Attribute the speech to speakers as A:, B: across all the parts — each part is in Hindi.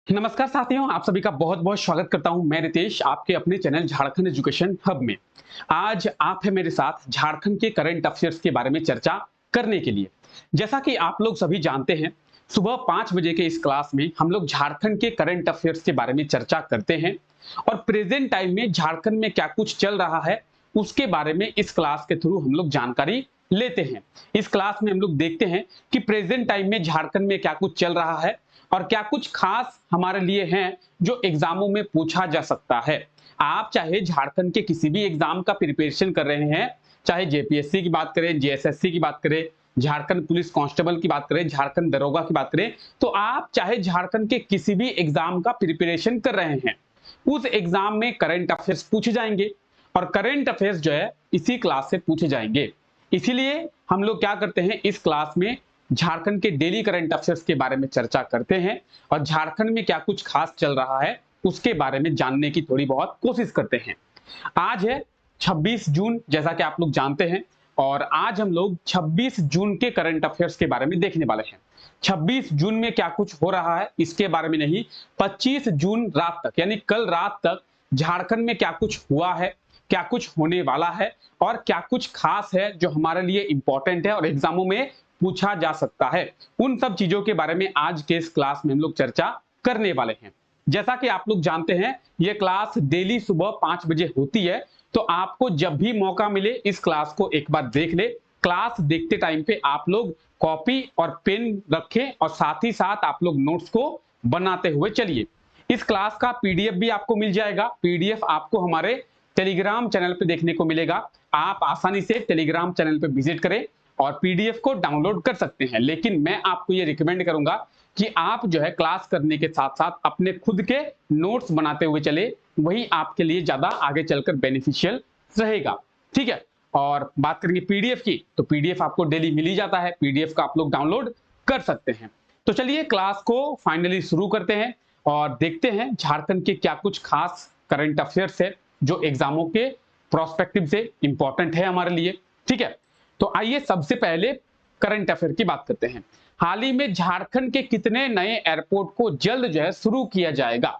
A: नमस्कार साथियों, आप सभी का बहुत बहुत स्वागत करता हूं। मैं रितेश, आपके अपने चैनल झारखंड एजुकेशन हब में। आज आप है मेरे साथ झारखंड के करंट अफेयर्स के बारे में चर्चा करने के लिए। जैसा कि आप लोग सभी जानते हैं, सुबह 5 बजे के इस क्लास में हम लोग झारखंड के करंट अफेयर्स के बारे में चर्चा करते हैं और प्रेजेंट टाइम में झारखंड में क्या कुछ चल रहा है उसके बारे में इस क्लास के थ्रू हम लोग जानकारी लेते हैं। इस क्लास में हम लोग देखते हैं कि प्रेजेंट टाइम में झारखंड में क्या कुछ चल रहा है और क्या कुछ खास हमारे लिए हैं जो एग्जामों में पूछा जा सकता है। आप चाहे झारखंड के किसी भी एग्जाम का प्रिपरेशन कर रहे हैं, चाहे जेपीएससी की बात करें, जेएसएससी की बात करें, झारखंड पुलिस कांस्टेबल की बात करें, झारखंड दरोगा की बात करें, तो आप चाहे झारखंड के किसी भी एग्जाम का प्रिपरेशन कर रहे हैं, उस एग्जाम में करंट अफेयर्स पूछे जाएंगे और करंट अफेयर्स जो है इसी क्लास से पूछे जाएंगे। इसीलिए हम लोग क्या करते हैं, इस क्लास में झारखंड के डेली करंट अफेयर्स के बारे में चर्चा करते हैं और झारखंड में क्या कुछ खास चल रहा है उसके बारे में जानने की थोड़ी बहुत कोशिश करते हैं। आज है 26 जून, जैसा कि आप लोग जानते हैं, और आज हम लोग 26 जून के करंट अफेयर्स के बारे में देखने वाले हैं। 26 जून में क्या कुछ हो रहा है इसके बारे में नहीं, 25 जून रात तक यानी कल रात तक झारखंड में क्या कुछ हुआ है, क्या कुछ होने वाला है और क्या कुछ खास है जो हमारे लिए इंपॉर्टेंट है और एग्जामों में पूछा जा सकता है, उन सब चीजों के बारे में आज के इस क्लास में हम लोग चर्चा करने वाले हैं। जैसा कि आप लोग जानते हैं, यह क्लास डेली सुबह 5 बजे होती है, तो आपको जब भी मौका मिले इस क्लास को एक बार देख ले। क्लास देखते टाइम पे आप लोग कॉपी और पेन रखें और साथ ही साथ आप लोग नोट्स को बनाते हुए चलिए। इस क्लास का पीडीएफ भी आपको मिल जाएगा। पीडीएफ आपको हमारे टेलीग्राम चैनल पे देखने को मिलेगा। आप आसानी से टेलीग्राम चैनल पे विजिट करें और पीडीएफ को डाउनलोड कर सकते हैं, लेकिन मैं आपको ये रिकमेंड करूंगा कि आप जो है क्लास करने के साथ साथ अपने खुद के नोट्स बनाते हुए चले, वही आपके लिए ज्यादा आगे चलकर बेनिफिशियल रहेगा। ठीक है, और बात करेंगे पीडीएफ की, तो पीडीएफ आपको डेली मिल ही जाता है, पीडीएफ का आप लोग डाउनलोड कर सकते हैं। तो चलिए क्लास को फाइनली शुरू करते हैं और देखते हैं झारखंड के क्या कुछ खास करंट अफेयर्स है जो एग्जामों के प्रोस्पेक्टिव से इंपॉर्टेंट है हमारे लिए। ठीक है, तो आइए सबसे पहले करंट अफेयर की बात करते हैं। हाल ही में झारखंड के कितने नए एयरपोर्ट को जल्द जो है शुरू किया जाएगा?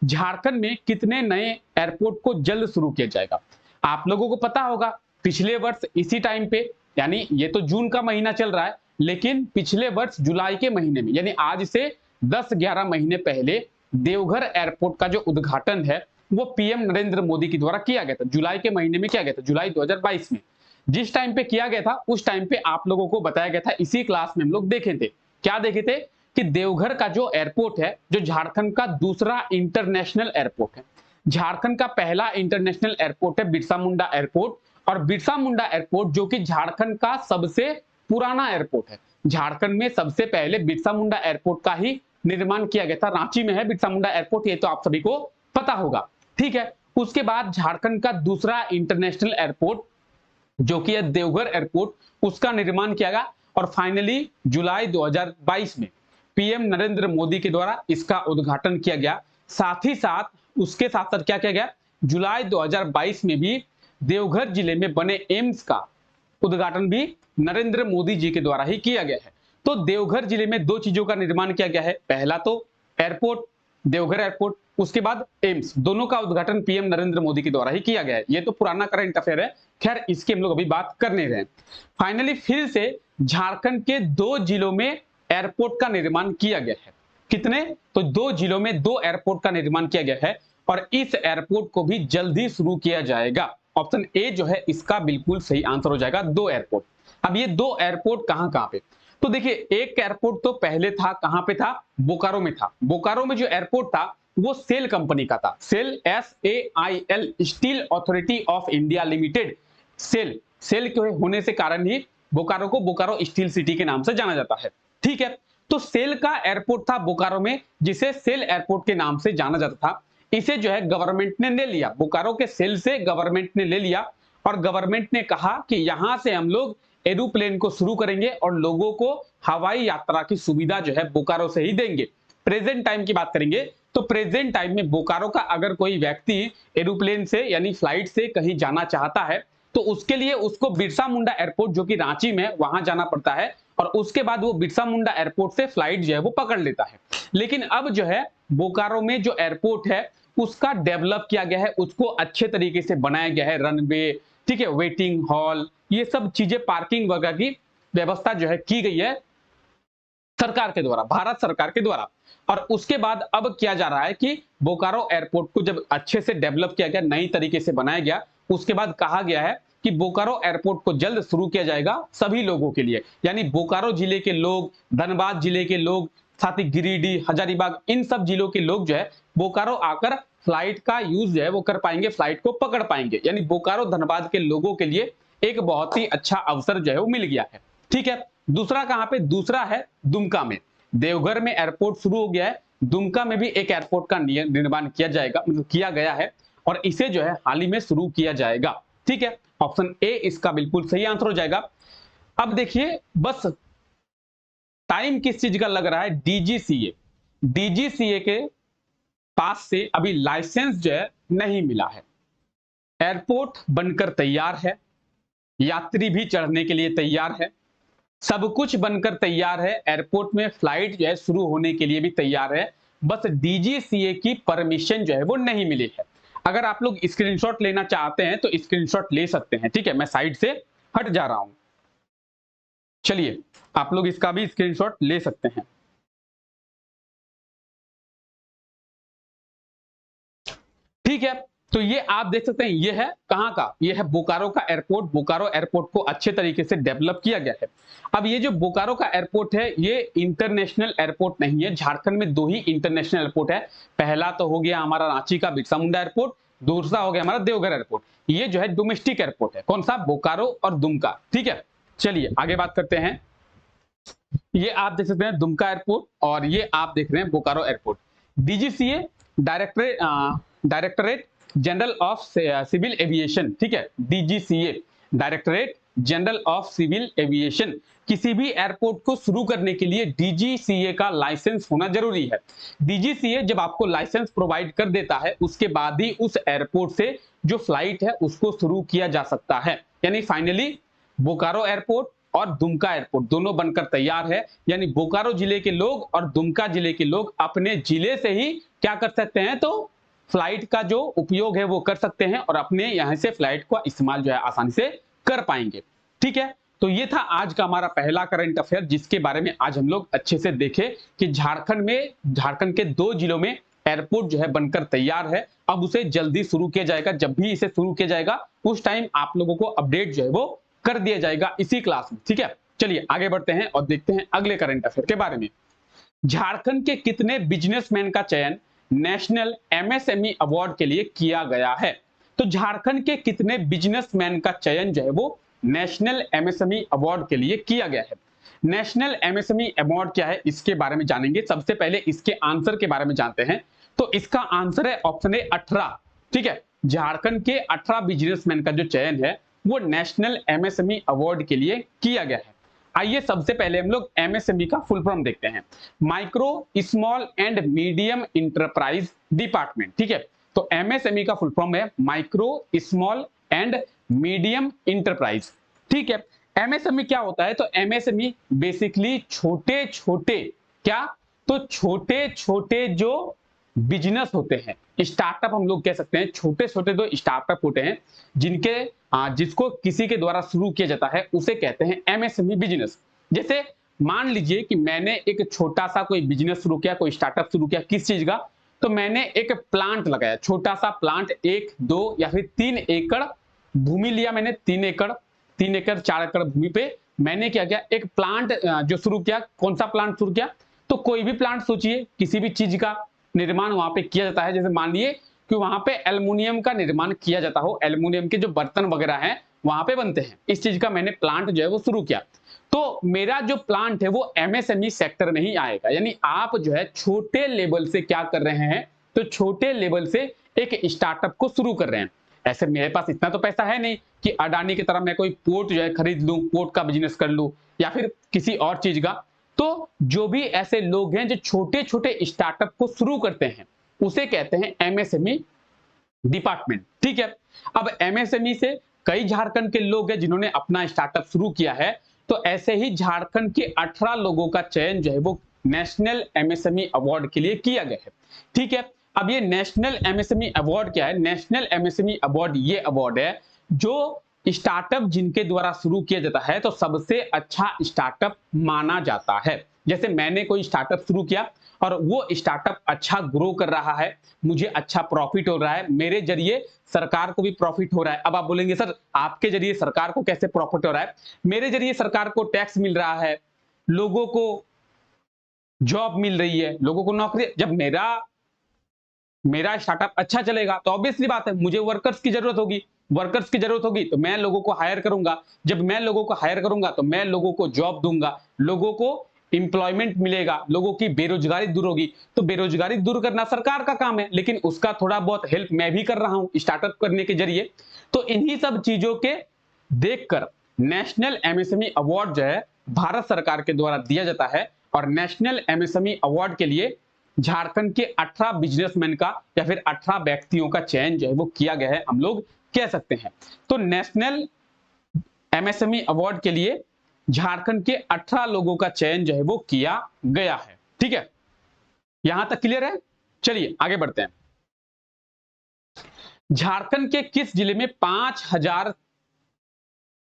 A: झारखंड में कितने नए एयरपोर्ट को जल्द शुरू किया जाएगा? आप लोगों को पता होगा, पिछले वर्ष इसी टाइम पे, यानी ये तो जून का महीना चल रहा है, लेकिन पिछले वर्ष जुलाई के महीने में यानी आज से 10-11 महीने पहले देवघर एयरपोर्ट का जो उद्घाटन है वो पीएम नरेंद्र मोदी के द्वारा किया गया था। जुलाई के महीने में किया गया था, जुलाई 2022 में। जिस टाइम पे किया गया था उस टाइम पे आप लोगों को बताया गया था, इसी क्लास में हम लोग देखे थे, क्या देखे थे कि देवघर का जो एयरपोर्ट है, जो झारखंड का दूसरा इंटरनेशनल एयरपोर्ट है, झारखंड का पहला इंटरनेशनल एयरपोर्ट है बिरसा मुंडा एयरपोर्ट। और बिरसा मुंडा एयरपोर्ट जो कि झारखंड का सबसे पुराना एयरपोर्ट है, झारखंड में सबसे पहले बिरसा मुंडा एयरपोर्ट का ही निर्माण किया गया था। रांची में है बिरसा मुंडा एयरपोर्ट, ये तो आप सभी को पता होगा। ठीक है, उसके बाद झारखंड का दूसरा इंटरनेशनल एयरपोर्ट जो कि है देवघर एयरपोर्ट, उसका निर्माण किया गया और फाइनली जुलाई 2022 में पीएम नरेंद्र मोदी के द्वारा इसका उद्घाटन किया गया। साथ ही साथ उसके साथ साथ क्या किया गया, जुलाई 2022 में भी देवघर जिले में बने एम्स का उद्घाटन भी नरेंद्र मोदी जी के द्वारा ही किया गया है। तो देवघर जिले में दो चीजों का निर्माण किया गया है, पहला तो एयरपोर्ट, देवघर एयरपोर्ट, उसके बाद एम्स, दोनों का उद्घाटन पीएम नरेंद्र मोदी के द्वारा ही किया गया है। ये तो पुराना करंट अफेयर है, खैर इसकी हम लोग अभी बात कर नहीं रहे। फाइनली फिर से झारखंड के 2 जिलों में एयरपोर्ट का निर्माण किया गया है। कितने? तो 2 जिलों में 2 एयरपोर्ट का निर्माण किया गया है और इस एयरपोर्ट को भी जल्दी शुरू किया जाएगा। ऑप्शन ए जो है इसका बिल्कुल सही आंसर हो जाएगा, 2 एयरपोर्ट। अब ये 2 एयरपोर्ट कहां पे? तो देखिए, एक एयरपोर्ट तो पहले था, कहां पे था? बोकारो में था। बोकारो में जो एयरपोर्ट था वो सेल कंपनी का था, SAIL, SAIL, Steel Authority of India Limited. SAIL के होने से कारण ही बोकारो को बोकारो स्टील सिटी के नाम से जाना जाता है। ठीक है, तो सेल का एयरपोर्ट था बोकारो में, जिसे सेल एयरपोर्ट के नाम से जाना जाता था। इसे जो है गवर्नमेंट ने ले लिया, बोकारो के सेल से गवर्नमेंट ने ले लिया और गवर्नमेंट ने कहा कि यहां से हम लोग एरोप्लेन को शुरू करेंगे और लोगों को हवाई यात्रा की सुविधा जो है बोकारो से ही देंगे। प्रेजेंट टाइम की बात करेंगे तो प्रेजेंट टाइम में बोकारो का अगर कोई व्यक्ति एरोप्लेन से यानी फ्लाइट से कहीं जाना चाहता है तो उसके लिए उसको बिरसा मुंडा एयरपोर्ट जो कि रांची में, वहां जाना पड़ता है और उसके बाद वो बिरसा मुंडा एयरपोर्ट से फ्लाइट जो है वो पकड़ लेता है। लेकिन अब जो है बोकारो में जो एयरपोर्ट है उसका डेवलप किया गया है, उसको अच्छे तरीके से बनाया गया है, रनवे, ठीक है, वेटिंग हॉल, ये सब चीजें, पार्किंग वगैरह की व्यवस्था जो है की गई है सरकार के द्वारा, भारत सरकार के द्वारा। और उसके बाद अब किया जा रहा है कि बोकारो एयरपोर्ट को जब अच्छे से डेवलप किया गया, नई तरीके से बनाया गया, उसके बाद कहा गया है कि बोकारो एयरपोर्ट को जल्द शुरू किया जाएगा सभी लोगों के लिए, यानी बोकारो जिले के लोग, धनबाद जिले के लोग, साथ ही गिरिडीह, हजारीबाग, इन सब जिलों के लोग जो है बोकारो आकर फ्लाइट का यूज जो है वो कर पाएंगे, फ्लाइट को पकड़ पाएंगे। यानी बोकारो धनबाद के लोगों के लिए एक बहुत ही अच्छा अवसर जो है वो मिल गया है। ठीक है, दूसरा कहां पे? दूसरा है दुमका में। देवघर में एयरपोर्ट शुरू हो गया है, दुमका में भी एक एयरपोर्ट का निर्माण किया जाएगा, मतलब किया गया है, और इसे जो है हाल ही में शुरू किया जाएगा। ठीक है, ऑप्शन ए इसका बिल्कुल सही आंसर हो जाएगा। अब देखिए, बस टाइम किस चीज का लग रहा है? डीजीसीए, डीजीसीए के पास से अभी लाइसेंस जो है नहीं मिला है। एयरपोर्ट बनकर तैयार है, यात्री भी चढ़ने के लिए तैयार है, सब कुछ बनकर तैयार है, एयरपोर्ट में फ्लाइट जो है शुरू होने के लिए भी तैयार है, बस डीजीसीए की परमिशन जो है वो नहीं मिली है। अगर आप लोग स्क्रीनशॉट लेना चाहते हैं तो स्क्रीनशॉट ले सकते हैं। ठीक है, मैं साइड से हट जा रहा हूं, चलिए आप लोग इसका भी स्क्रीनशॉट ले सकते हैं। ठीक है, तो ये आप देख सकते हैं, ये है कहां का? ये है बोकारो का एयरपोर्ट। बोकारो एयरपोर्ट को अच्छे तरीके से डेवलप किया गया है। अब ये जो बोकारो का एयरपोर्ट है ये इंटरनेशनल एयरपोर्ट नहीं है। झारखंड में दो ही इंटरनेशनल एयरपोर्ट है। पहला तो हो गया हमारा रांची का बिरसा मुंडा एयरपोर्ट, दूसरा हो गया हमारा देवघर एयरपोर्ट। ये जो है डोमेस्टिक एयरपोर्ट है। कौन सा? बोकारो और दुमका। ठीक है, चलिए आगे बात करते हैं। ये आप देख सकते हैं दुमका एयरपोर्ट, और ये आप देख रहे हैं Bokaro airport. DGCA, directorate general of civil aviation, ठीक है, DGCA, directorate general of civil aviation. किसी भी एयरपोर्ट को शुरू करने के लिए डीजीसीए का लाइसेंस होना जरूरी है। डीजीसीए जब आपको लाइसेंस प्रोवाइड कर देता है उसके बाद ही उस एयरपोर्ट से जो फ्लाइट है उसको शुरू किया जा सकता है। यानी फाइनली बोकारो एयरपोर्ट और दुमका एयरपोर्ट दोनों बनकर तैयार है। यानी बोकारो जिले के लोग और दुमका जिले के लोग अपने जिले से ही क्या कर सकते हैं? तो फ्लाइट का जो उपयोग है वो कर सकते हैं और अपने यहां से फ्लाइट का इस्तेमाल जो है आसानी से कर पाएंगे। ठीक है, तो ये था आज का हमारा पहला करंट अफेयर, जिसके बारे में आज हम लोग अच्छे से देखे कि झारखंड के दो जिलों में एयरपोर्ट जो है बनकर तैयार है। अब उसे जल्दी शुरू किया जाएगा। जब भी इसे शुरू किया जाएगा उस टाइम आप लोगों को अपडेट जो है वो कर दिया जाएगा इसी क्लास में। ठीक है, चलिए आगे बढ़ते हैं और देखते हैं अगले करंट अफेयर के बारे में। झारखंड के कितने बिजनेसमैन का चयन नेशनल एमएसएमई अवार्ड के लिए किया गया है? तो झारखंड के कितने बिजनेसमैन का चयन जो है वो नेशनल एमएसएमई अवार्ड के लिए किया गया है? नेशनल एमएसएमई अवार्ड क्या है इसके बारे में जानेंगे। सबसे पहले इसके आंसर के बारे में जानते हैं। तो इसका आंसर है ऑप्शन ए 18। ठीक है, झारखंड के 18 बिजनेसमैन का जो चयन है वो नेशनल एमएसएमई अवार्ड के लिए किया गया है। आइए सबसे पहले हम लोग एमएसएमई का फुल फॉर्म देखते हैं। Micro small and medium enterprise department. ठीक है, तो एमएसएमई का फुल फॉर्म है micro small and medium enterprise. ठीक है, एमएसएमई क्या होता है? तो एमएसएमई बेसिकली छोटे छोटे क्या? तो छोटे छोटे जो बिजनेस होते हैं, स्टार्टअप हम लोग कह सकते हैं, छोटे छोटे जो स्टार्टअप होते हैं जिसको किसी के द्वारा शुरू किया जाता है उसे कहते हैं एमएसएमई बिजनेस। जैसे मान लीजिए कि मैंने एक छोटा सा कोई बिजनेस शुरू किया, कोई स्टार्टअप शुरू किया, किस चीज का? तो मैंने एक प्लांट लगाया, छोटा सा प्लांट, 1, 2 या फिर 3 एकड़ भूमि लिया मैंने, 3 एकड़ 4 एकड़ भूमि पे मैंने क्या किया? एक प्लांट जो शुरू किया। कौन सा प्लांट शुरू किया? तो कोई भी प्लांट सोचिए, किसी भी चीज का निर्माण वहां पे किया जाता है। जैसे मान लिए कि वहां पे एल्युमिनियम का निर्माण किया जाता हो, एल्युमिनियम के जो बर्तन वगैरह हैं वहां पे बनते हैं, इस चीज का मैंने प्लांट जो है वो शुरू किया। तो मेरा जो प्लांट है वो एमएसएमई सेक्टर में ही आएगा। यानी आप जो है छोटे लेवल से क्या कर रहे हैं? तो छोटे लेवल से एक स्टार्टअप को शुरू कर रहे हैं। ऐसे मेरे पास इतना तो पैसा है नहीं कि अडानी की तरह मैं कोई पोर्ट जो है खरीद लूं, पोर्ट का बिजनेस कर लूं या फिर किसी और चीज का। तो जो भी ऐसे लोग हैं जो छोटे छोटे स्टार्टअप को शुरू करते हैं उसे कहते हैं एमएसएमई डिपार्टमेंट। ठीक है, अब एमएसएमई से कई झारखंड के लोग हैं जिन्होंने अपना स्टार्टअप शुरू किया है। तो ऐसे ही झारखंड के 18 लोगों का चयन जो है वो नेशनल एमएसएमई अवार्ड के लिए किया गया है। ठीक है, अब ये नेशनल एमएसएमई अवार्ड क्या है? नेशनल एमएसएमई अवार्ड ये अवार्ड है जो स्टार्टअप जिनके द्वारा शुरू किया जाता है तो सबसे अच्छा स्टार्टअप माना जाता है। जैसे मैंने कोई स्टार्टअप शुरू किया और वो स्टार्टअप अच्छा ग्रो कर रहा है, मुझे अच्छा प्रॉफिट हो रहा है, मेरे जरिए सरकार को भी प्रॉफिट हो रहा है। अब आप बोलेंगे सर आपके जरिए सरकार को कैसे प्रॉफिट हो रहा है? मेरे जरिए सरकार को टैक्स मिल रहा है, लोगों को जॉब मिल रही है, लोगों को नौकरी। जब मेरा स्टार्टअप अच्छा चलेगा तो ऑब्वियसली बात है मुझे वर्कर्स की जरूरत होगी, वर्कर्स की जरूरत होगी तो मैं लोगों को हायर करूंगा, जब मैं लोगों को हायर करूंगा तो मैं लोगों को जॉब दूंगा, लोगों को इंप्लॉयमेंट मिलेगा, लोगों की बेरोजगारी दूर होगी। तो बेरोजगारी दूर करना सरकार का काम है, लेकिन उसका थोड़ा बहुत हेल्प मैं भी कर रहा हूं स्टार्टअप करने के जरिए। तो इन्हीं सब चीजों के देखकर नेशनल एमएसएमई अवार्ड जो है भारत सरकार के द्वारा दिया जाता है और नेशनल एमएसएमई अवार्ड के लिए झारखंड के 18 बिजनेसमैन का या फिर 18 व्यक्तियों का चयन जो है वो किया गया है, हम लोग कह सकते हैं। तो नेशनल एमएसएमई अवार्ड के लिए झारखंड के 18 लोगों का चयन जो है वो किया गया है। ठीक है, यहां तक क्लियर है? चलिए आगे बढ़ते हैं। झारखंड के किस जिले में 5000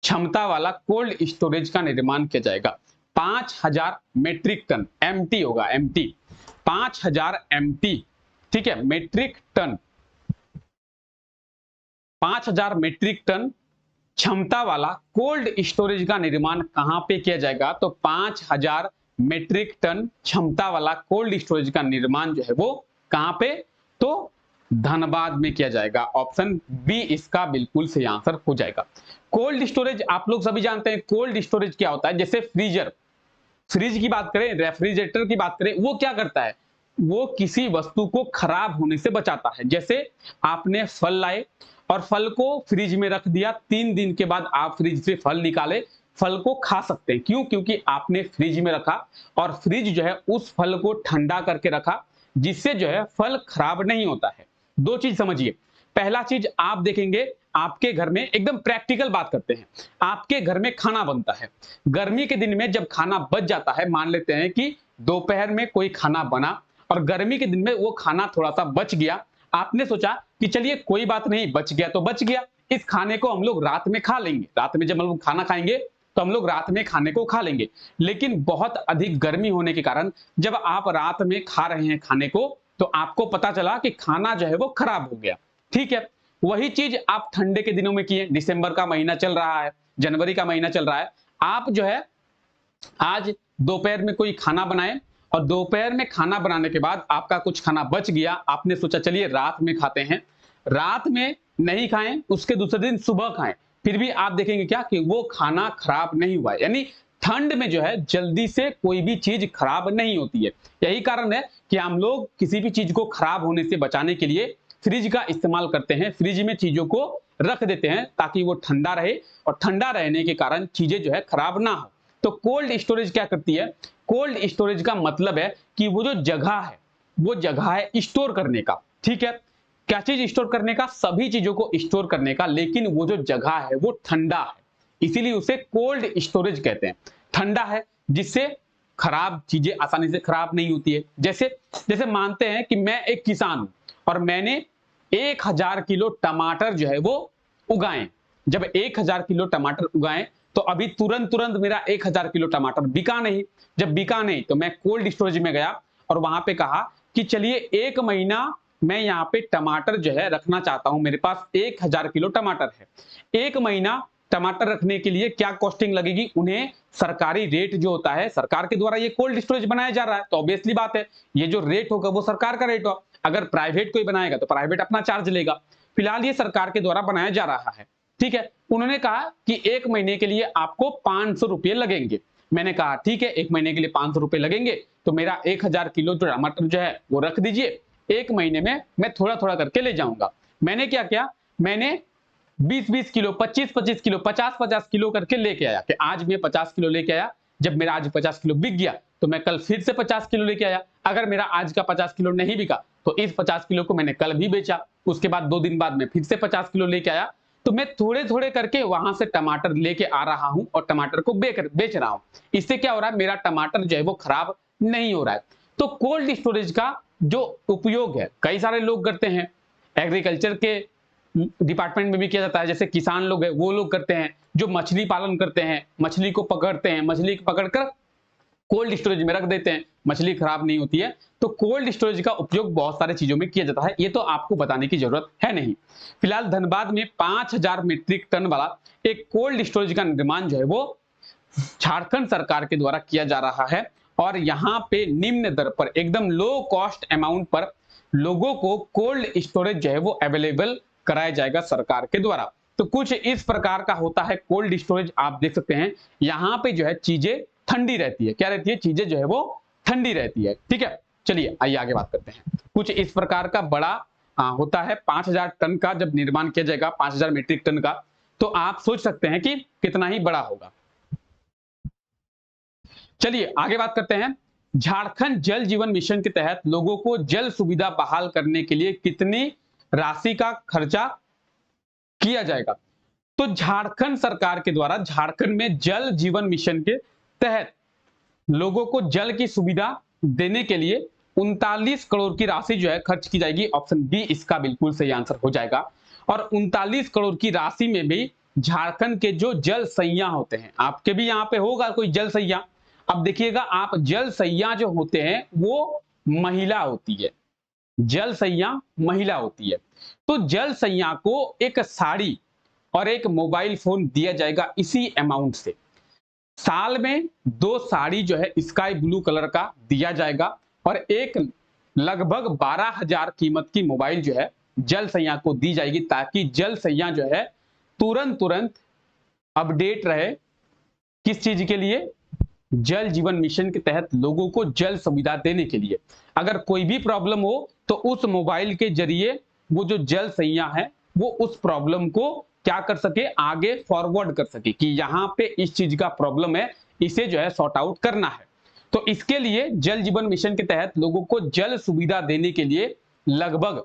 A: क्षमता वाला कोल्ड स्टोरेज का निर्माण किया जाएगा? 5000 मेट्रिक टन, एमटी होगा, एमटी 5000 एमटी। ठीक है, मेट्रिक टन, 5000 मेट्रिक टन क्षमता वाला कोल्ड स्टोरेज का निर्माण कहां पे किया जाएगा? तो 5000 मेट्रिक टन क्षमता वाला कोल्ड स्टोरेज का निर्माण जो है वो कहां पे? तो धनबाद में किया जाएगा। ऑप्शन बी इसका बिल्कुल सही आंसर हो जाएगा। कोल्ड स्टोरेज आप लोग सभी जानते हैं, कोल्ड स्टोरेज क्या होता है? जैसे फ्रीजर, फ्रिज की बात करें, रेफ्रिजरेटर की बात करें, वो क्या करता है? वो किसी वस्तु को खराब होने से बचाता है। जैसे आपने फल लाए और फल को फ्रिज में रख दिया, 3 दिन के बाद आप फ्रिज से फल निकाले, फल को खा सकते हैं। क्यों? क्योंकि आपने फ्रिज में रखा और फ्रिज जो है उस फल को ठंडा करके रखा, जिससे जो है फल खराब नहीं होता है। दो चीज समझिए। पहला चीज आप देखेंगे, आपके घर में एकदम प्रैक्टिकल बात करते हैं, आपके घर में खाना बनता है, गर्मी के दिन में जब खाना बच जाता है, मान लेते हैं कि दोपहर में कोई खाना बना और गर्मी के दिन में वो खाना थोड़ा सा बच गया, आपने सोचा कि चलिए कोई बात नहीं, बच गया तो बच गया, इस खाने को हम लोग रात में खा लेंगे। रात में जब हम लोग खाना खाएंगे तो हम लोग रात में खाने को खा लेंगे। लेकिन बहुत अधिक गर्मी होने के कारण जब आप रात में खा रहे हैं खाने को, तो आपको पता चला कि खाना जो है वो खराब हो गया। ठीक है, वही चीज आप ठंडे के दिनों में किए। दिसंबर का महीना चल रहा है, जनवरी का महीना चल रहा है, आप जो है आज दोपहर में कोई खाना बनाए और दोपहर में खाना बनाने के बाद आपका कुछ खाना बच गया, आपने सोचा चलिए रात में खाते हैं, रात में नहीं खाएं, उसके दूसरे दिन सुबह खाएं, फिर भी आप देखेंगे क्या कि वो खाना खराब नहीं हुआ। यानी ठंड में जो है जल्दी से कोई भी चीज खराब नहीं होती है। यही कारण है कि हम लोग किसी भी चीज को खराब होने से बचाने के लिए फ्रिज का इस्तेमाल करते हैं, फ्रिज में चीजों को रख देते हैं ताकि वो ठंडा रहे और ठंडा रहने के कारण चीजें जो है खराब ना हो। तो कोल्ड स्टोरेज क्या करती है? कोल्ड स्टोरेज का मतलब है कि वो जो जगह है, वो जगह है स्टोर करने का। ठीक है, क्या चीज स्टोर करने का? सभी चीजों को स्टोर करने का, लेकिन वो जो जगह है वो ठंडा है, इसीलिए उसे कोल्ड स्टोरेज कहते हैं। ठंडा है जिससे खराब चीजें आसानी से खराब नहीं होती है। जैसे जैसे मानते हैं कि मैं एक किसान हूं और मैंने 1000 किलो टमाटर जो है वो उगाए। जब 1000 किलो टमाटर उगाए तो अभी तुरंत मेरा 1000 किलो टमाटर बिका नहीं। जब बिका नहीं तो मैं कोल्ड स्टोरेज में गया और वहां पे कहा कि चलिए 1 महीना मैं यहाँ पे टमाटर जो है रखना चाहता हूं, मेरे पास 1000 किलो टमाटर है। 1 महीना टमाटर रखने के लिए क्या कॉस्टिंग लगेगी? उन्हें सरकारी रेट जो होता है, सरकार के द्वारा ये कोल्ड स्टोरेज बनाया जा रहा है, तो ऑब्वियसली बात है ये जो रेट होगा वो सरकार का रेट होगा। अगर प्राइवेट कोई बनाएगा तो प्राइवेट अपना चार्ज लेगा। फिलहाल ये सरकार के द्वारा बनाया जा रहा है। ठीक है, उन्होंने कहा कि 1 महीने के लिए आपको 500 रुपये लगेंगे। मैंने कहा ठीक है, 1 महीने के लिए 500 रुपये लगेंगे, तो मेरा 1000 किलो जो टमाटर जो है वो रख दीजिए, 1 महीने में मैं थोड़ा थोड़ा करके ले जाऊंगा। मैंने क्या किया? मैंने 20-20 किलो, 25-25 किलो, 50-50 किलो करके लेके आया कि आज मैं 50 किलो लेके आया। जब मेरा आज 50 किलो बिक गया तो मैं कल फिर से 50 किलो लेके आया। अगर मेरा आज का 50 किलो नहीं बिका तो इस 50 किलो को मैंने कल भी बेचा। उसके बाद 2 दिन बाद मैं फिर से 50 किलो लेके आया। तो मैं थोड़े थोड़े करके वहां से टमाटर लेके आ रहा हूं और टमाटर को बेच रहा हूं। इससे क्या हो रहा है, मेरा टमाटर जो है वो खराब नहीं हो रहा है। तो कोल्ड स्टोरेज का जो उपयोग है कई सारे लोग करते हैं, एग्रीकल्चर के डिपार्टमेंट में भी किया जाता है, जैसे किसान लोग हैं वो लोग करते हैं, जो मछली पालन करते हैं, मछली को पकड़ते हैं, मछली पकड़कर कोल्ड स्टोरेज में रख देते हैं, मछली खराब नहीं होती है। तो कोल्ड स्टोरेज का उपयोग बहुत सारी चीजों में किया जाता है, ये तो आपको बताने की जरूरत है नहीं। फिलहाल धनबाद में 5000 मीट्रिक टन वाला एक कोल्ड स्टोरेज का निर्माण जो है वो झारखंड सरकार के द्वारा किया जा रहा है, और यहाँ पे निम्न दर पर एकदम लो कॉस्ट अमाउंट पर लोगों को कोल्ड स्टोरेज जो है वो अवेलेबल कराया जाएगा सरकार के द्वारा। तो कुछ इस प्रकार का होता है कोल्ड स्टोरेज, आप देख सकते हैं यहाँ पे जो है चीजें ठंडी रहती है, क्या रहती है, चीजें जो है वो ठंडी रहती है। ठीक है, चलिए आइए आगे बात करते हैं। कुछ इस प्रकार का बड़ा होता है, 5000 टन का जब निर्माण किया जाएगा, 5000 मीट्रिक टन का, तो आप सोच सकते हैं कि कितना ही बड़ा होगा। चलिए आगे बात करते हैं। झारखंड जल जीवन मिशन के तहत लोगों को जल सुविधा बहाल करने के लिए कितनी राशि का खर्चा किया जाएगा? तो झारखंड सरकार के द्वारा झारखंड में जल जीवन मिशन के तहत लोगों को जल की सुविधा देने के लिए 39 करोड़ की राशि जो है खर्च की जाएगी। ऑप्शन बी इसका बिल्कुल सही आंसर हो जाएगा। और 39 करोड़ की राशि में भी झारखंड के जो जल सैया होते हैं, आपके भी यहाँ पे होगा कोई जल सैया। अब देखिएगा आप, जल सैया जो होते हैं वो महिला होती है, जल सैया महिला होती है। तो जल सैया को एक साड़ी और एक मोबाइल फोन दिया जाएगा इसी अमाउंट से। साल में 2 साड़ी जो है स्काई ब्लू कलर का दिया जाएगा, और एक लगभग 12,000 कीमत की मोबाइल जो है जल सैया को दी जाएगी, ताकि जल सैया जो है तुरंत अपडेट रहे। किस चीज के लिए? जल जीवन मिशन के तहत लोगों को जल सुविधा देने के लिए। अगर कोई भी प्रॉब्लम हो तो उस मोबाइल के जरिए वो जो जल सैया है वो उस प्रॉब्लम को क्या कर सके, आगे फॉरवर्ड कर सके कि यहाँ पे इस चीज का प्रॉब्लम है, इसे जो है सॉर्ट आउट करना है। तो इसके लिए जल जीवन मिशन के तहत लोगों को जल सुविधा देने के लिए लगभग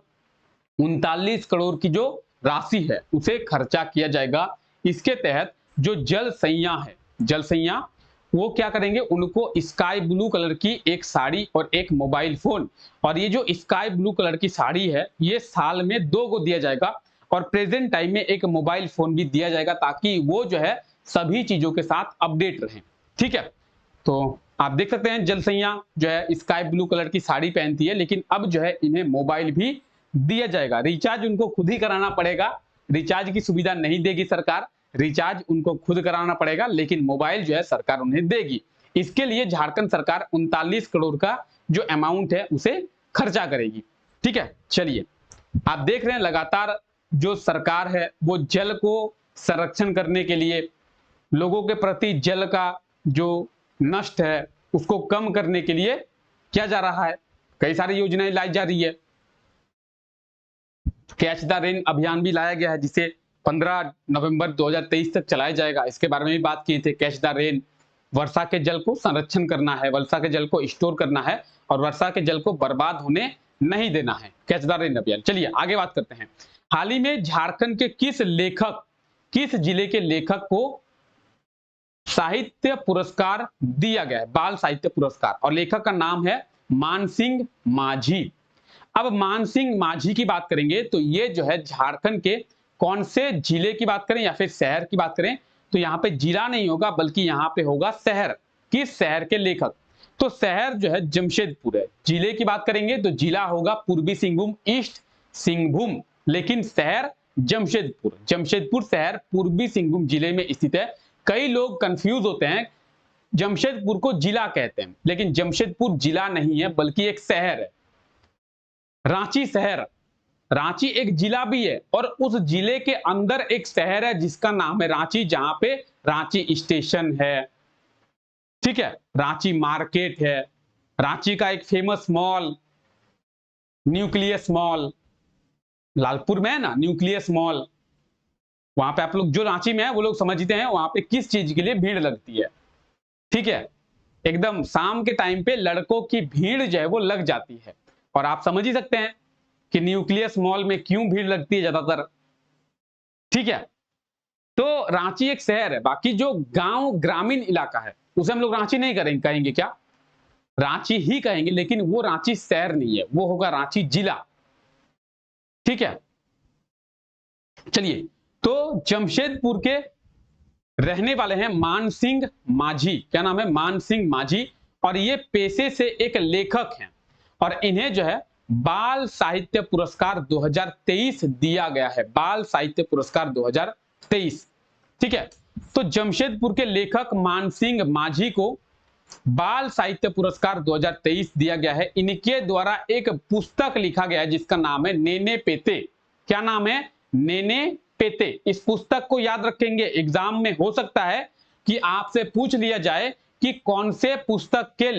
A: 39 करोड़ की जो राशि है उसे खर्चा किया जाएगा। इसके तहत जो जल सैया है, जल सैया वो क्या करेंगे, उनको स्काई ब्लू कलर की एक साड़ी और एक मोबाइल फोन, और ये जो स्काई ब्लू कलर की साड़ी है ये साल में 2 को दिया जाएगा, और प्रेजेंट टाइम में एक मोबाइल फोन भी दिया जाएगा, ताकि वो जो है सभी चीजों के साथ अपडेट रहें। ठीक है, तो आप देख सकते हैं जल सैया जो है स्काई ब्लू कलर की साड़ी पहनती है, लेकिन अब जो है इन्हें मोबाइल भी दिया जाएगा। रिचार्ज उनको खुद ही कराना पड़ेगा, रिचार्ज की सुविधा नहीं देगी सरकार, रिचार्ज उनको खुद कराना पड़ेगा, लेकिन मोबाइल जो है सरकार उन्हें देगी। इसके लिए झारखंड सरकार 39 करोड़ का जो अमाउंट है उसे खर्चा करेगी। ठीक है, चलिए आप देख रहे हैं लगातार जो सरकार है वो जल को संरक्षण करने के लिए, लोगों के प्रति जल का जो नष्ट है उसको कम करने के लिए क्या जा रहा है, कई सारी योजनाएं लाई जा रही है। कैच द रेन अभियान भी लाया गया है, जिसे 15 नवंबर 2023 तक चलाया जाएगा। इसके बारे में भी बात की थी। कैच द रेन, वर्षा के जल को संरक्षण करना है, वर्षा के जल को स्टोर करना है और वर्षा के जल को बर्बाद होने नहीं देना है, कैच द रेन अभियान। चलिए आगे बात करते हैं। हाल ही में झारखंड के किस जिले के लेखक को साहित्य पुरस्कार दिया गया है, बाल साहित्य पुरस्कार, और लेखक का नाम है मानसिंह माझी। अब मानसिंह माझी की बात करेंगे तो ये जो है झारखंड के कौन से जिले की बात करें या फिर शहर की बात करें, तो यहाँ पे जिला नहीं होगा बल्कि यहाँ पे होगा शहर। किस शहर के लेखक? तो शहर जो है जमशेदपुर है। जिले की बात करेंगे तो जिला होगा पूर्वी सिंहभूम, ईस्ट सिंहभूम, लेकिन शहर जमशेदपुर। जमशेदपुर शहर पूर्वी सिंहभूम जिले में स्थित है। कई लोग कंफ्यूज होते हैं, जमशेदपुर को जिला कहते हैं, लेकिन जमशेदपुर जिला नहीं है बल्कि एक शहर है। रांची शहर, रांची एक जिला भी है और उस जिले के अंदर एक शहर है जिसका नाम है रांची, जहां पे रांची स्टेशन है। ठीक है, रांची मार्केट है, रांची का एक famous mall nucleus mall, Lalpur में है ना न्यूक्लियस मॉल, वहां पे आप लोग जो रांची में है वो लोग समझते हैं वहां पे किस चीज के लिए भीड़ लगती है। ठीक है, एकदम शाम के टाइम पे लड़कों की भीड़ जो है वो लग जाती है, और आप समझ ही सकते हैं कि न्यूक्लियस मॉल में क्यों भीड़ लगती है ज्यादातर। ठीक है। तो रांची एक शहर है, बाकी जो गांव ग्रामीण इलाका है उसे हम लोग रांची नहीं करेंगे, कहेंगे क्या, रांची ही कहेंगे, लेकिन वो रांची शहर नहीं है, वो होगा रांची जिला। ठीक है, चलिए। तो जमशेदपुर के रहने वाले हैं मान सिंह माझी। क्या नाम है? मान सिंह माझी। और ये पेशे से एक लेखक हैं और इन्हें जो है बाल साहित्य पुरस्कार 2023 दिया गया है। बाल साहित्य पुरस्कार 2023। ठीक है, तो जमशेदपुर के लेखक मान सिंह माझी को बाल साहित्य पुरस्कार 2023 दिया गया है। इनके द्वारा एक पुस्तक लिखा गया है जिसका नाम है नेने पेते। क्या नाम है? नेने पेते। इस पुस्तक को याद रखेंगे, एग्जाम में हो सकता है कि आपसे पूछ लिया जाए कि कौन से पुस्तक के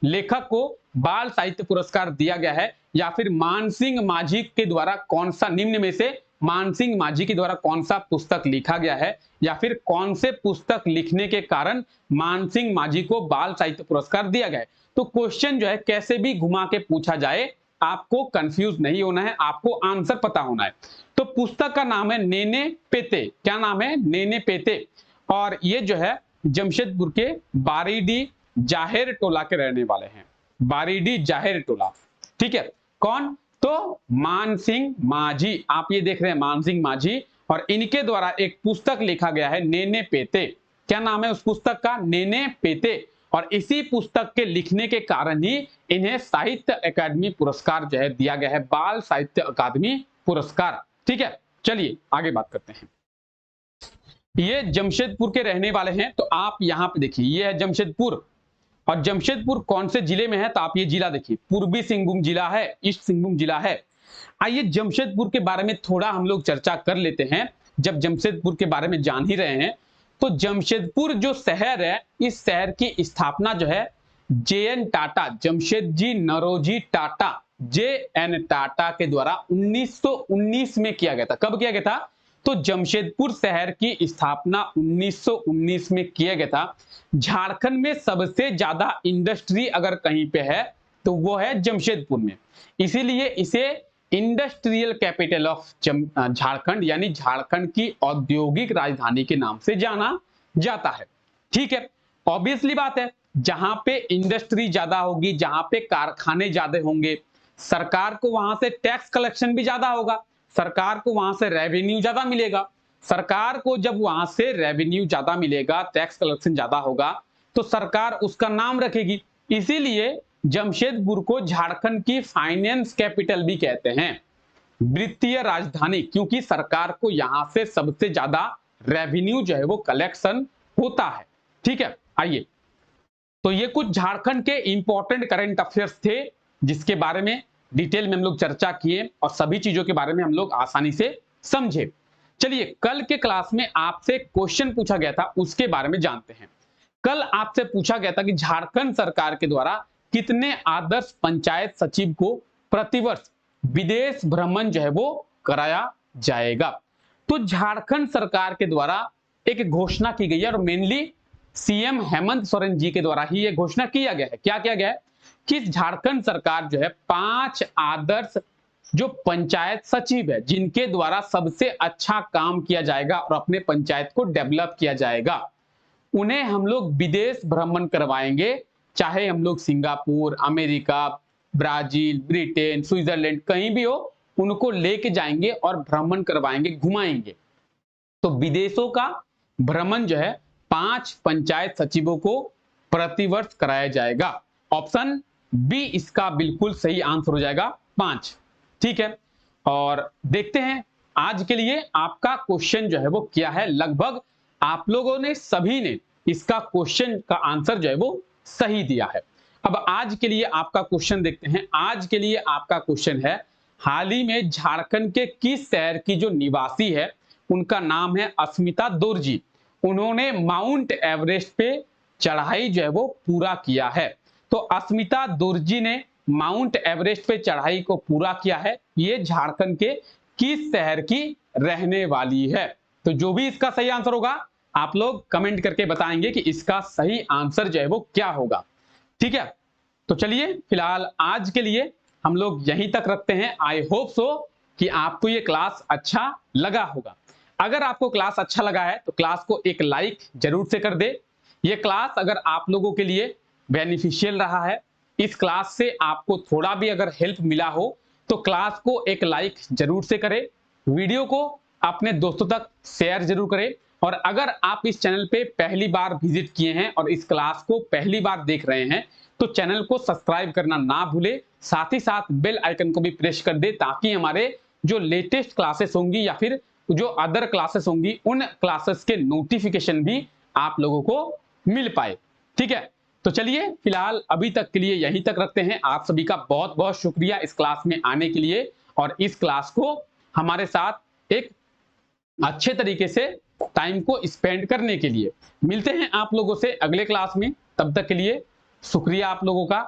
A: लेखक को बाल साहित्य पुरस्कार दिया गया है, या फिर मान सिंह माझी के द्वारा कौन सा, निम्न में से मान सिंह माझी के द्वारा कौन सा पुस्तक लिखा गया है, या फिर कौन से पुस्तक लिखने के कारण मान सिंह माझी को बाल साहित्य पुरस्कार दिया गया है। तो क्वेश्चन जो है कैसे भी घुमा के पूछा जाए, आपको कंफ्यूज नहीं होना है, आपको आंसर पता होना है। तो पुस्तक का नाम है नेने पेते। क्या नाम है? नेने पेते। और ये जो है जमशेदपुर के बारीडी जाहिर टोला के रहने वाले हैं। बारीडी जाहिर टोला। ठीक है, कौन? तो मान सिंह माझी। आप ये देख रहे हैं मान सिंह माझी, और इनके द्वारा एक पुस्तक लिखा गया है नेने पेते। क्या नाम है उस पुस्तक का? नेने पेते। और इसी पुस्तक के लिखने के कारण ही इन्हें साहित्य अकादमी पुरस्कार जो है दिया गया है, बाल साहित्य अकादमी पुरस्कार। ठीक है, चलिए आगे बात करते हैं। ये जमशेदपुर के रहने वाले हैं, तो आप यहां पे देखिए, ये है जमशेदपुर। और जमशेदपुर कौन से जिले में है? तो आप ये जिला देखिए, पूर्वी सिंहभूम जिला है, ईस्ट सिंहभूम जिला है। आइए जमशेदपुर के बारे में थोड़ा हम लोग चर्चा कर लेते हैं। जब जमशेदपुर के बारे में जान ही रहे हैं, तो जमशेदपुर जो शहर है, इस शहर की स्थापना जो है JN टाटा, जमशेदजी नरोजी टाटा, JN टाटा के द्वारा 1919 में किया गया था। कब किया गया था? तो जमशेदपुर शहर की स्थापना 1919 में किया गया था। झारखंड में सबसे ज्यादा इंडस्ट्री अगर कहीं पे है तो वो है जमशेदपुर में, इसीलिए इसे इंडस्ट्रियल कैपिटल ऑफ झारखंड, यानी झारखंड की औद्योगिक राजधानी के नाम से जाना जाता है। ठीक है, ऑब्वियसली बात है, जहां पे इंडस्ट्री ज्यादा होगी, जहां पे कारखाने ज्यादा होंगे, सरकार को वहां से टैक्स कलेक्शन भी ज्यादा होगा, सरकार को वहां से रेवेन्यू ज्यादा मिलेगा। सरकार को जब वहां से रेवेन्यू ज्यादा मिलेगा, टैक्स कलेक्शन ज्यादा होगा, तो सरकार उसका नाम रखेगी। इसीलिए जमशेदपुर को झारखंड की फाइनेंस कैपिटल भी कहते हैं, वित्तीय राजधानी, क्योंकि सरकार को यहां से सबसे ज्यादा रेवेन्यू जो है वो कलेक्शन होता है। ठीक है, आइए, तो ये कुछ झारखंड के इंपॉर्टेंट करंट अफेयर्स थे जिसके बारे में डिटेल में हम लोग चर्चा किए और सभी चीजों के बारे में हम लोग आसानी से समझे। चलिए, कल के क्लास में आपसे क्वेश्चन पूछा गया था, उसके बारे में जानते हैं। कल आपसे पूछा गया था कि झारखंड सरकार के द्वारा कितने आदर्श पंचायत सचिव को प्रतिवर्ष विदेश भ्रमण जो है वो कराया जाएगा। तो झारखंड सरकार के द्वारा एक घोषणा की गई है और मेनली CM हेमंत सोरेन जी के द्वारा ही यह घोषणा किया गया है। क्या किया गया है कि झारखंड सरकार जो है 5 आदर्श जो पंचायत सचिव है, जिनके द्वारा सबसे अच्छा काम किया जाएगा और अपने पंचायत को डेवलप किया जाएगा, उन्हें हम लोग विदेश भ्रमण करवाएंगे। चाहे हम लोग Singapore, America, Brazil, Britain, Switzerland कहीं भी हो, उनको लेके जाएंगे और भ्रमण करवाएंगे, घुमाएंगे। तो विदेशों का भ्रमण जो है 5 पंचायत सचिवों को प्रतिवर्ष कराया जाएगा। ऑप्शन बी इसका बिल्कुल सही आंसर हो जाएगा, 5। ठीक है, और देखते हैं आज के लिए आपका क्वेश्चन जो है वो क्या है। लगभग आप लोगों ने सभी ने इसका क्वेश्चन का आंसर जो है वो सही दिया है। अब आज के लिए आपका क्वेश्चन देखते हैं। आज के लिए आपका क्वेश्चन है, हाल ही में झारखंड के किस शहर की जो निवासी है उनका नाम है अस्मिता दोरजी, उन्होंने माउंट एवरेस्ट पे चढ़ाई जो है वो पूरा किया है। तो अस्मिता दोरजी ने माउंट एवरेस्ट पे चढ़ाई को पूरा किया है। ये झारखंड के किस शहर की रहने वाली है? तो जो भी इसका सही आंसर होगा आप लोग कमेंट करके बताएंगे कि इसका सही आंसर जो है वो क्या होगा। ठीक है, तो चलिए फिलहाल आज के लिए हम लोग यहीं तक रखते हैं। आई होप सो कि आपको ये क्लास अच्छा लगा होगा। अगर आपको क्लास अच्छा लगा है तो क्लास को एक लाइक जरूर से कर दे। ये क्लास अगर आप लोगों के लिए बेनिफिशियल रहा है, इस क्लास से आपको थोड़ा भी अगर हेल्प मिला हो तो क्लास को एक लाइक जरूर से करें, वीडियो को अपने दोस्तों तक शेयर जरूर करें। और अगर आप इस चैनल पे पहली बार विजिट किए हैं और इस क्लास को पहली बार देख रहे हैं तो चैनल को सब्सक्राइब करना ना भूले, साथ ही साथ बेल आइकन को भी प्रेस कर दे ताकि हमारे जो लेटेस्ट क्लासेस होंगी या फिर जो अदर क्लासेस होंगी उन क्लासेस के नोटिफिकेशन भी आप लोगों को मिल पाए। ठीक है, तो चलिए फिलहाल अभी तक के लिए यहीं तक रखते हैं। आप सभी का बहुत बहुत शुक्रिया इस क्लास में आने के लिए और इस क्लास को हमारे साथ एक अच्छे तरीके से टाइम को स्पेंड करने के लिए। मिलते हैं आप लोगों से अगले क्लास में, तब तक के लिए शुक्रिया आप लोगों का।